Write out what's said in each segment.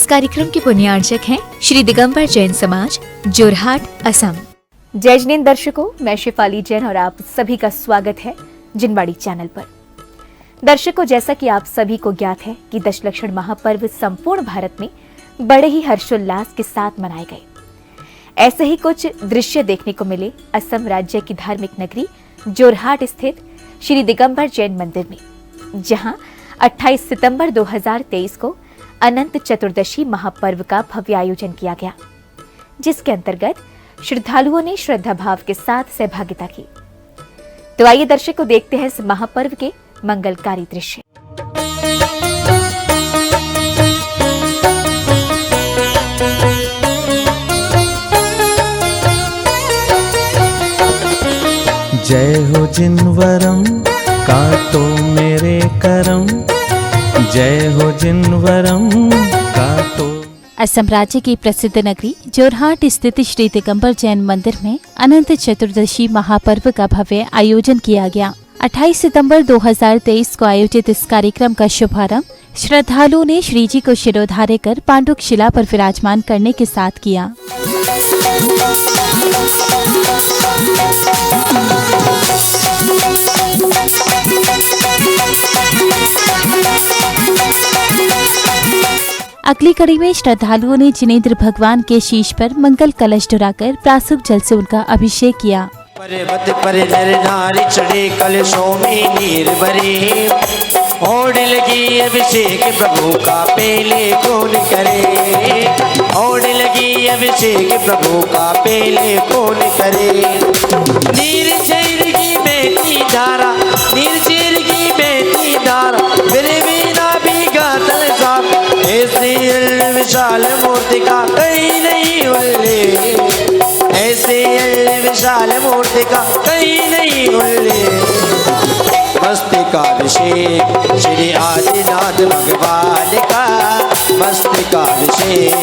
कार्यक्रम के पुण्यार्चक हैं श्री दिगंबर जैन समाज, जोरहाट, असम। जय जिनेंद्र दर्शकों, मैं शिफाली जैन और आप सभी का स्वागत है जिनवाड़ी चैनल पर। दर्शकों, जैसा कि आप सभी को ज्ञात है कि दशलक्षण महापर्व संपूर्ण भारत में बड़े ही हर्षोल्लास के साथ मनाए गए। ऐसे ही कुछ दृश्य देखने को मिले असम राज्य की धार्मिक नगरी जोरहाट स्थित श्री दिगंबर जैन मंदिर में, जहां 28 सितंबर 2023 को अनंत चतुर्दशी महापर्व का भव्य आयोजन किया गया, जिसके अंतर्गत श्रद्धालुओं ने श्रद्धा भाव के साथ सहभागिता की। तो आइए दर्शकों, देखते हैं इस महापर्व के मंगलकारी दृश्य। जय हो जिनवरम काटो मेरे करम, जय हो जिनवरम काटो। असम राज्य की प्रसिद्ध नगरी जोरहाट स्थित श्री दिगंबर जैन मंदिर में अनंत चतुर्दशी महापर्व का भव्य आयोजन किया गया। 28 सितंबर 2023 को आयोजित इस कार्यक्रम का शुभारंभ श्रद्धालुओं ने श्री जी को शिरोधार्य कर पांडुक शिला पर विराजमान करने के साथ किया। अगली कड़ी में श्रद्धालुओं ने जिनेंद्र भगवान के शीश पर मंगल कलश ढुराकर प्रासुक जल से उनका अभिषेक किया। पर्वत पर नर नारी चढ़े कलशों में नीर भरे, होड़ लगी अभिषेक प्रभु का पेले कौन करे, होड़ लगी अभिषेक प्रभु का पेले कौन करे। नीर चैर की बेटी धारा, नीर चैर की बेटी धारा, मेरे बिना भीगा तल साफ, ऐसे विशाल मूर्ति का कहीं नहीं उल्ले, ऐसे विशाल मूर्ति का कहीं नहीं उल्ले। मस्तिकाभिषेक श्री आदिनाथ भगवान का, मस्तिकाभिषेक।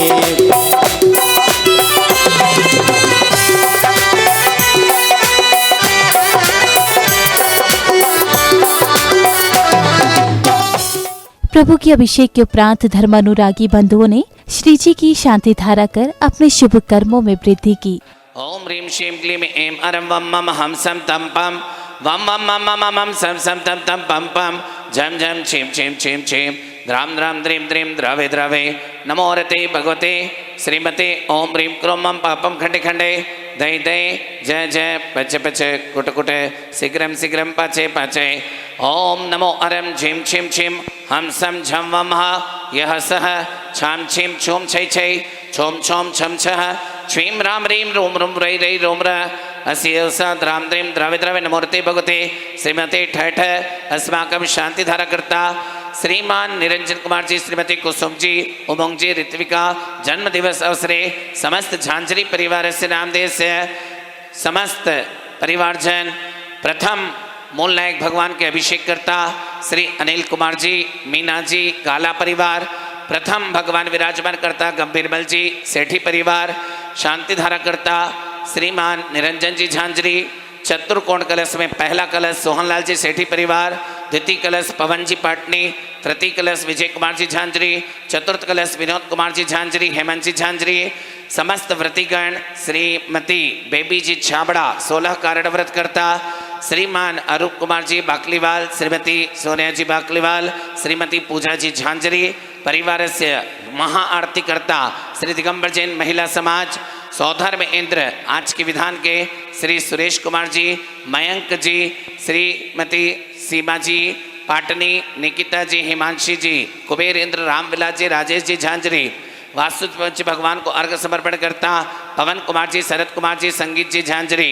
प्रभु की अभिषेक के उपरांत धर्मानुरागी बंधुओं ने श्री जी की शांति धारा कर अपने शुभ कर्मों में वृद्धि की। ओम ह्रीं श्रीं क्लीं ऐं अरं वम मम हम सम तम पम, वम मम मम मम मम सम सम तम तम पम पम, झम झम छीं छीं छीं छीं, द्राम द्राम द्रीं द्रीं द्रवे द्रवे, नमो रते भगवते श्रीमते ओम ह्रीं क्रों मम पापम खंडे खंडे, दय दय जय जय पच पच कुट कुट, शीघ्रम शीघ्रम पचे पचे। ओम नमो अरं झीं छीं छीं हम सम झम वम यह सह छाम छीं छूम छै छै, छोम छोम छम छह, छीं राम रीं रोम रोम रई रई रोम र, अस्य स द्राम द्रीं द्रवे द्रवे, नमोरते भगवते श्रीमते ठठ। अस्माकं शांति धारा करता श्रीमान निरंजन कुमार जी, श्रीमती कुसुम जी, उमंग जी, ऋत्विका जन्म दिवस अवसरे समस्त झांझरी परिवार से नामदेव से समस्त परिवारजन प्रथम मूल नायक भगवान के अभिषेक करता श्री अनिल कुमार जी, मीना जी, काला परिवार, प्रथम भगवान विराजमान करता गंभीरमल जी, सेठी परिवार, शांति धारा करता श्रीमान निरंजन जी झांझरी, चतुर्कोण कलश में पहला कलश सोहनलाल जी सेठी परिवार, द्वितीय कलश पवन जी पाटनी, तृतीय कलश विजय कुमार जी झांझरी, चतुर्थ कलश विनोद कुमार जी झांझरी, हेमंत जी झांझरी, समस्त व्रतिगण श्रीमती बेबी जी छाबड़ा 16 कारण व्रत करता श्रीमान अरूप कुमार जी बाकलीवाल, श्रीमती सोनिया जी बाकलीवाल, श्रीमती पूजा जी झांझरी परिवार से महा आरती करता श्री दिगंबर जैन महिला समाज, सौधर्म इंद्र आज के विधान के श्री सुरेश कुमार जी, मयंक जी, श्रीमती सीमा जी पाटनी, निकिता जी, हिमांशी जी, कुबेर इंद्र रामविलास जी, राजेश जी झांझरी, वासुदेव भगवान को अर्घ समर्पण करता पवन कुमार जी, शरद कुमार जी, संगीत जी झांझरी,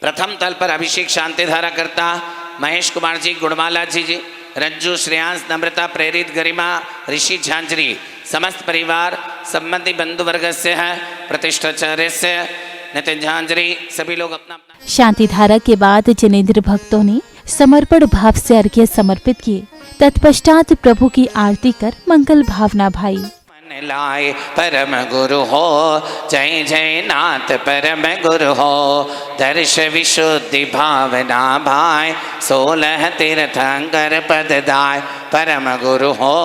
प्रथम तल पर अभिषेक शांति धारा करता महेश कुमार जी, गुणमाला जी, रंजू, श्रेयांश, नम्रता, प्रेरित, गरिमा, ऋषि झांझरी, समस्त परिवार संबंधी बंधु वर्ग से है, प्रतिष्ठाचार्य से नितिन झांझरी, सभी लोग अपना अपना। शांति धारा के बाद जिनेंद्र भक्तों ने समर्पण भाव से अर्घ्य समर्पित किए। तत्पश्चात प्रभु की आरती कर मंगल भावना भाई। लाए परम गुरु हो, जय जय नाथ परम गुरु हो। दर्श विशुद्धि भावना भाई, 16 तीर्थंकर पद दाय परम गुरु हो,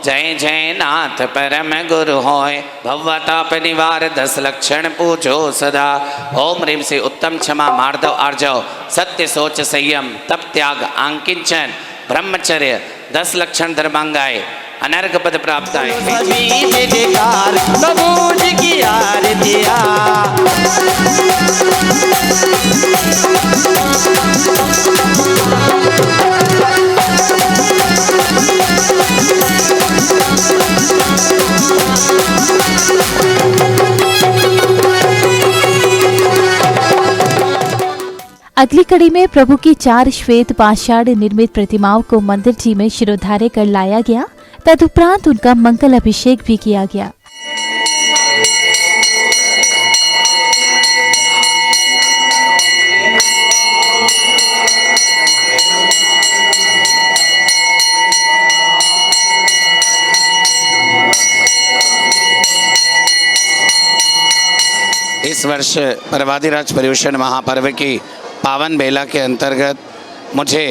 जय जय नाथ परम गुरु होय। भवताप निवार 10 लक्षण पूजो सदा, ओम ह्रीम से उत्तम क्षमा मार्दव आर्जव, सत्य सोच संयम तप त्याग आंकिंचन ब्रह्मचर्य 10 लक्षण धर्मांगाए, अनर्घ पद प्राप्त आए। सभी जय जयकार प्रभु जी की आरतिया। अगली कड़ी में प्रभु की 4 श्वेत पाषाण निर्मित प्रतिमाओं को मंदिर जी में शिरोधार्य कर लाया गया। तदुपरांत उनका मंगल अभिषेक भी किया गया। इस वर्ष पर्वाधिराज पर्युषण महापर्व की पावन बेला के अंतर्गत मुझे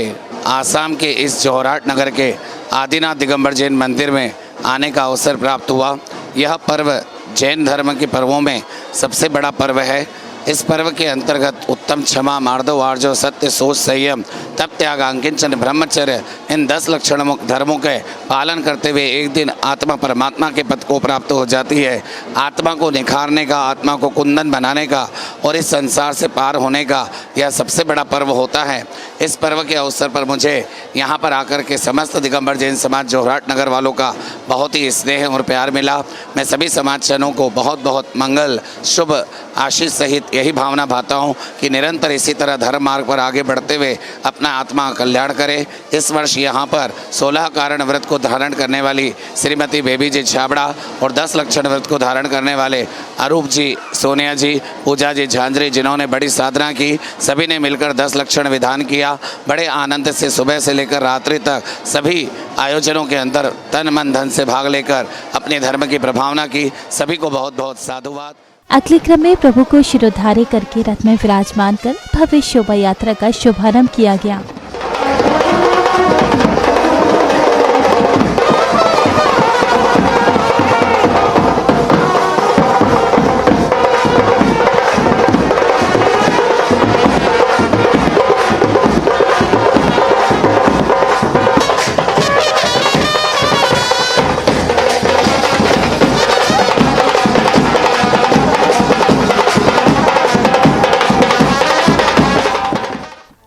आसाम के इस जोरहाट नगर के आदिनाथ दिगंबर जैन मंदिर में आने का अवसर प्राप्त हुआ। यह पर्व जैन धर्म के पर्वों में सबसे बड़ा पर्व है। इस पर्व के अंतर्गत उत्तम क्षमा मार्दव आर्जव सत्य सोच संयम तप त्याग आंकिंचन ब्रह्मचर्य इन 10 लक्षण धर्मों के पालन करते हुए एक दिन आत्मा परमात्मा के पद को प्राप्त हो जाती है। आत्मा को निखारने का, आत्मा को कुंदन बनाने का और इस संसार से पार होने का यह सबसे बड़ा पर्व होता है। इस पर्व के अवसर पर मुझे यहाँ पर आकर के समस्त दिगंबर जैन समाज जोरहाट नगर वालों का बहुत ही स्नेह और प्यार मिला। मैं सभी समाजजनों को बहुत बहुत मंगल शुभ आशीष सहित यही भावना भाता हूँ कि निरंतर इसी तरह धर्म मार्ग पर आगे बढ़ते हुए अपना आत्मा का कल्याण करें। इस वर्ष यहाँ पर 16 कारण व्रत को धारण करने वाली श्रीमती बेबी जी छाबड़ा और 10 लक्षण व्रत को धारण करने वाले अरूप जी, सोनिया जी, पूजा जी झांझरी, जिन्होंने बड़ी साधना की, सभी ने मिलकर 10 लक्षण विधान किया। बड़े आनंद से सुबह से लेकर रात्रि तक सभी आयोजनों के अंदर तन मन धन से भाग लेकर अपने धर्म की प्रभावना की। सभी को बहुत बहुत साधुवाद। अगले क्रम में प्रभु को शिरोधार्य करके रथ में विराजमान कर भव्य शोभा यात्रा का शुभारंभ किया गया।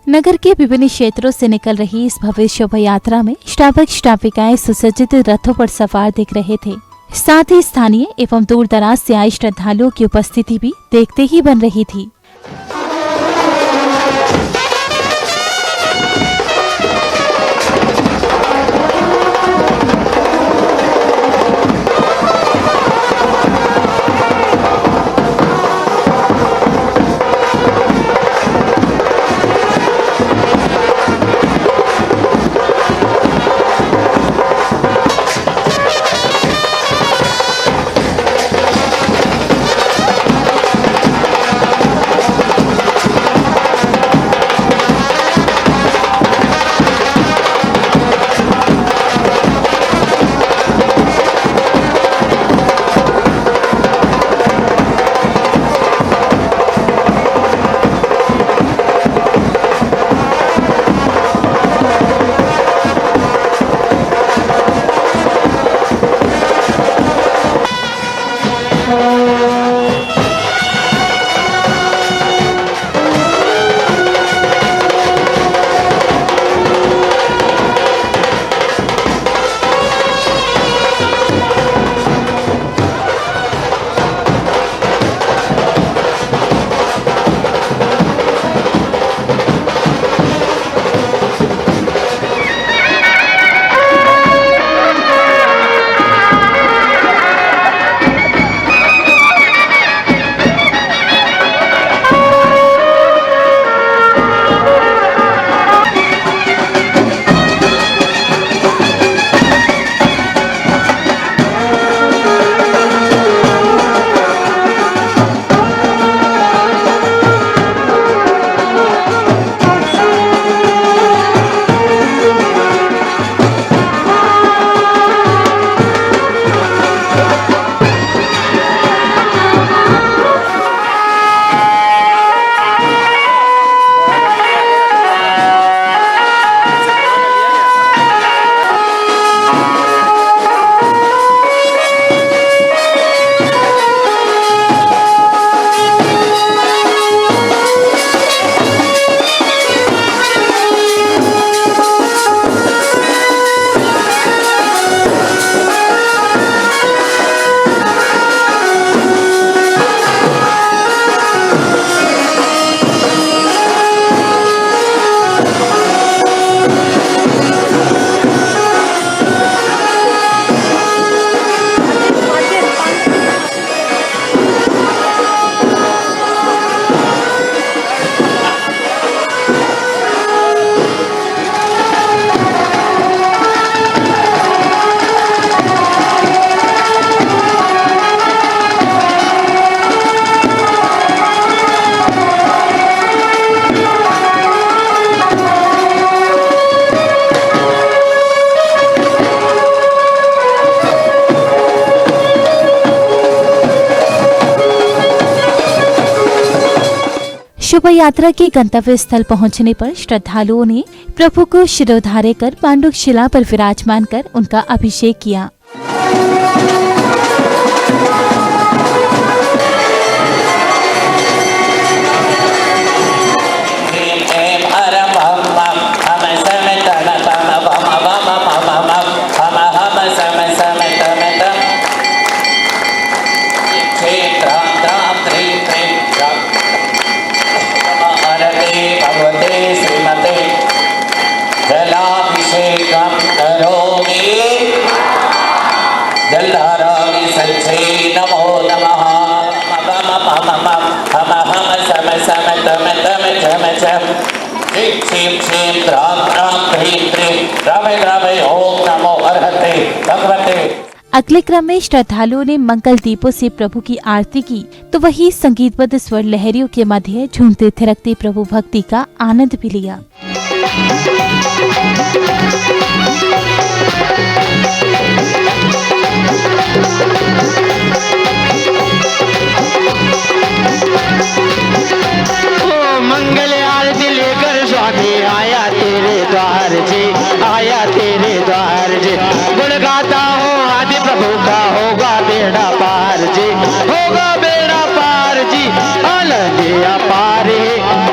नगर के विभिन्न क्षेत्रों से निकल रही इस भव्य शोभा यात्रा में श्रावक श्राविकाएं सुसज्जित रथों पर सवार दिख रहे थे। साथ ही स्थानीय एवं दूर दराज से आए श्रद्धालुओं की उपस्थिति भी देखते ही बन रही थी। शोभा यात्रा के गंतव्य स्थल पहुंचने पर श्रद्धालुओं ने प्रभु को शिरोधार्य कर पांडुक शिला पर विराजमान कर उनका अभिषेक किया। जलाभिषेकं करोमि जलधारामि सच्चे नमो नमः ओम नमो अर्हते भगवते। अगले क्रम में श्रद्धालुओं ने मंगल दीपों से प्रभु की आरती की तो वही संगीतबद्ध स्वर लहरियों के मध्य झूमते थिरकते प्रभु भक्ति का आनंद भी लिया। मंगल आरती लेकर स्वामी आया तेरे द्वार जी, आया तेरे द्वार जी। गुण गाता हूँ आदि प्रभु का, होगा बेड़ा पार जी, होगा बेड़ा पार जी। आनंदिया पारे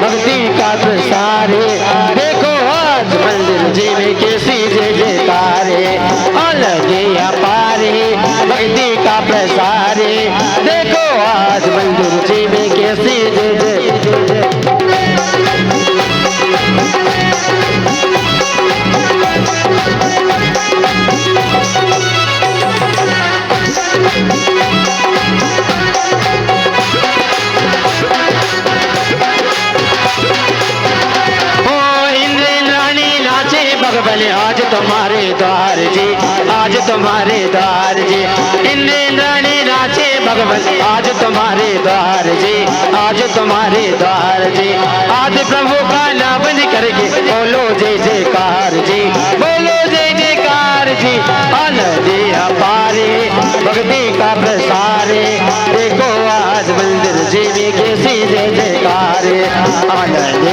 भक्ति का प्रसार है, देखो आज मंदिर जी में कैसी जय जयकार है। आनंदिया पारे भक्ति का प्रसार है, देखो आज मंदिर जी में कैसी जय जय। भगवान आज तुम्हारे द्वार जी, आज तुम्हारे द्वार जी। इंद्र रानी नाचे भगवान आज तुम्हारे द्वार जी, आज तुम्हारे द्वार जी। आज प्रभु का नाम करके बोलो जय जयकार जी, बोलो जय जयकार जी। आनंद अपारे भक्ति का प्रसार, देखो आज मंदिर जी में कैसी जय जयकार। आनंद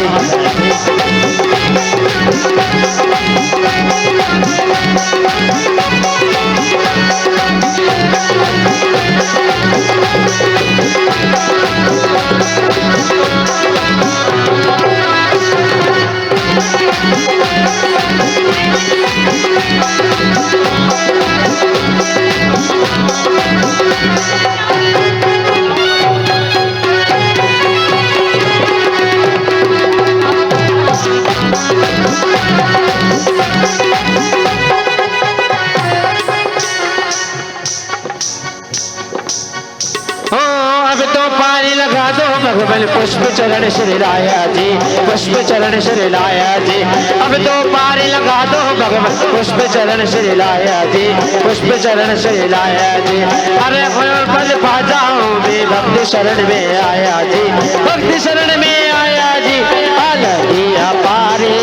भगवान पुष्प चरण श्री लाया जी, पुष्प चरण श्री लाया जी। अब तो पारी लगा दो भगवान पुष्प चरण श्री लाया जी, पुष्प चरण श्री लाया जी। अरे पद पा जाऊं मैं भक्ति शरण में आया जी, भक्ति शरण में आया जी। आनंदिया पारे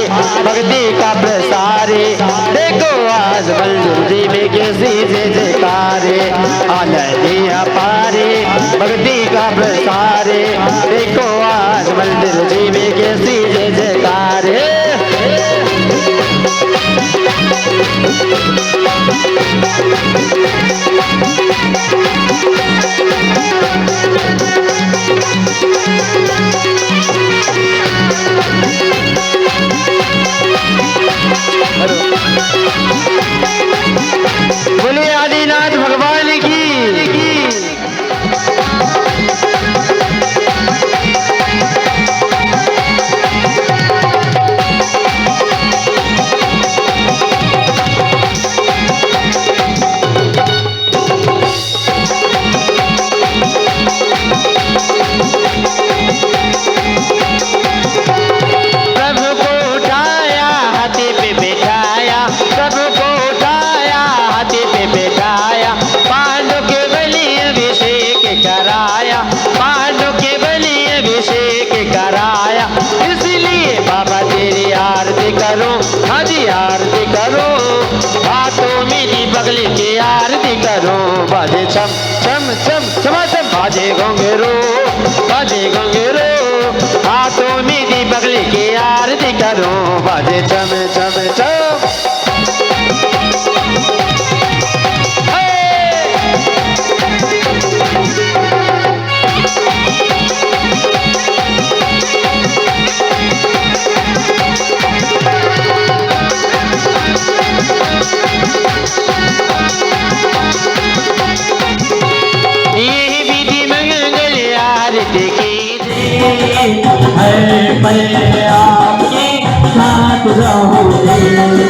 भक्ति का प्रसारे, देखो आज मंदिर जी में कैसी जय जयकार। आनंदिया पारे भक्ति का प्रसारे, देखो आज मंदिर जी में कैसी जय जयकार है। बोलिए आदिनाथ भगवान की। बगली की आरती करो, बाजे छम छम छम छम छम, बाजे घोंघरो, बाजे घोंघरो। हाथ करूं बाजे चम चम चम। ये विधि मंगल आरती की मैं आपके साथ रहूंगी।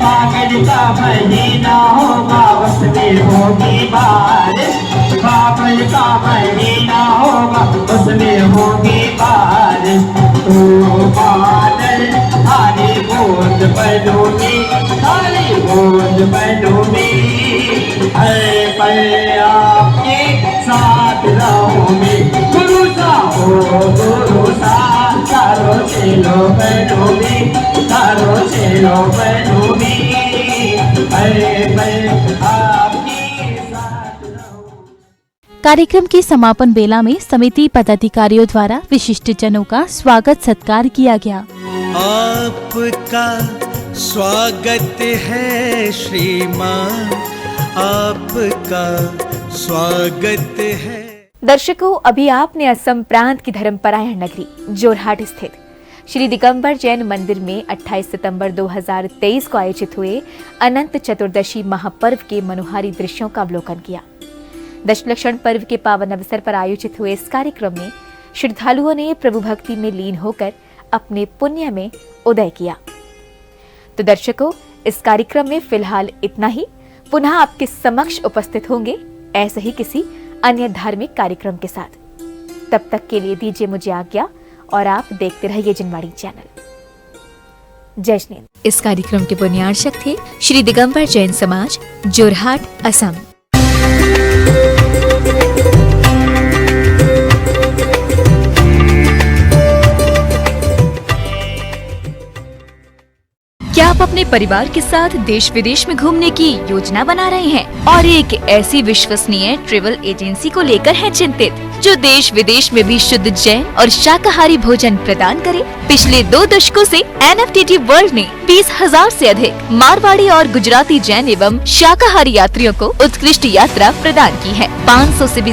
पागल का महीना होगा उसमें होगी बारिश। पागल का महीना होगा उसमें होगी बारिश। तो बादल थारी बूंद बनूंगी, थारी बूंद बनूंगी। हर पल आपके साथ रहूंगी। गुरु सा हो गुरु सा तारो चेलो बनूंगी, तारो चेलो बनूंगी। कार्यक्रम के समापन बेला में समिति पदाधिकारियों द्वारा विशिष्ट जनों का स्वागत सत्कार किया गया। आपका स्वागत है श्रीमान, आपका स्वागत है। दर्शकों, अभी आपने असम प्रांत की धर्मपरायण नगरी जोरहाट स्थित श्री दिगंबर जैन मंदिर में 28 सितंबर 2023 को आयोजित हुए अनंत चतुर्दशी महापर्व के मनोहारी दृश्यों का अवलोकन किया। दशलक्षण पर्व के पावन अवसर पर आयोजित हुए इस कार्यक्रम में श्रद्धालुओं ने प्रभु भक्ति में लीन होकर अपने पुण्य में उदय किया। तो दर्शकों, इस कार्यक्रम में फिलहाल इतना ही। पुनः आपके समक्ष उपस्थित होंगे ऐसे ही किसी अन्य धार्मिक कार्यक्रम के साथ। तब तक के लिए दीजिए मुझे आज्ञा और आप देखते रहिए जिनवाड़ी चैनल। जय श्री। इस कार्यक्रम के पुण्यार्चक थे श्री दिगंबर जैन समाज, जोरहाट, असम। क्या आप अपने परिवार के साथ देश विदेश में घूमने की योजना बना रहे हैं और एक ऐसी विश्वसनीय ट्रैवल एजेंसी को लेकर हैं चिंतित जो देश विदेश में भी शुद्ध जैन और शाकाहारी भोजन प्रदान करे? पिछले 2 दशकों से NFTT वर्ल्ड ने 20,000 से अधिक मारवाड़ी और गुजराती जैन एवं शाकाहारी यात्रियों को उत्कृष्ट यात्रा प्रदान की है। 500 से भी